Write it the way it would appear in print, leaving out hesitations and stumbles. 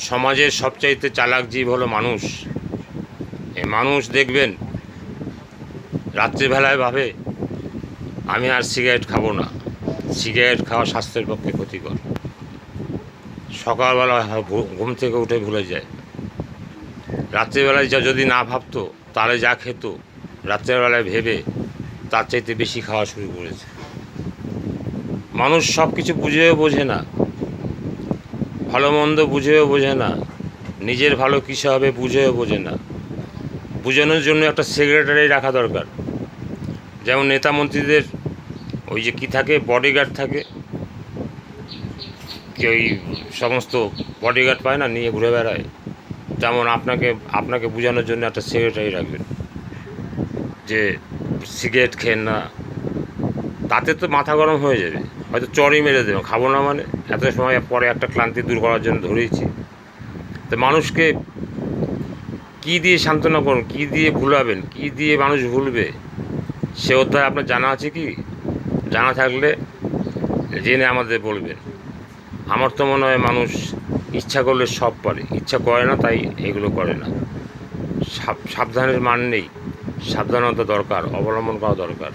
সমাজের সবচাইতে চালাক জীব হলো মানুষ। এই মানুষ দেখবেন রাত্রিবেলায় ভাবে আমি আর সিগারেট খাবো না, সিগারেট খাওয়া স্বাস্থ্যের পক্ষে ক্ষতিকর। সকালবেলা ঘুম থেকে উঠে ভুলে যায়। রাত্রিবেলায় যদি না ভাবতো তাহলে যা খেত রাত্রেবেলায় ভেবে তার চাইতে বেশি খাওয়া শুরু করেছে। মানুষ সব কিছু বুঝেও বোঝে না, ভালো মন্দ বুঝেও বোঝে না, নিজের ভালো কিসে হবে বুঝেও বোঝে না। বোঝানোর জন্য একটা সেক্রেটারি রাখা দরকার। যেমন নেতা মন্ত্রীদের ওই যে কী থাকে, বডিগার্ড থাকে, কি ওই সমস্ত বডিগার্ড পায় না, নিয়ে ঘুরে বেড়ায়। তেমন আপনাকে বোঝানোর জন্য একটা সেক্রেটারি রাখবেন যে সিগারেট খেন না। তাতে তো মাথা গরম হয়ে যাবে, হয়তো চড়ই মেরে দেবেন, খাবো না মানে এত সময় পরে একটা ক্লান্তি দূর করার জন্য ধরেইছি। তো মানুষকে কী দিয়ে সান্ত্বনা করুন, কী দিয়ে ভুলাবেন, কী দিয়ে মানুষ ভুলবে, সে অধ্যায় আপনার জানা আছে কি? জানা থাকলে জেনে আমাদের বলবেন। আমার তো মনে হয় মানুষ ইচ্ছা করলে সব পারে, ইচ্ছা করে না তাই এগুলো করে না। সাবধানের মান নেই, সাবধানতা দরকার, অবলম্বন করা দরকার।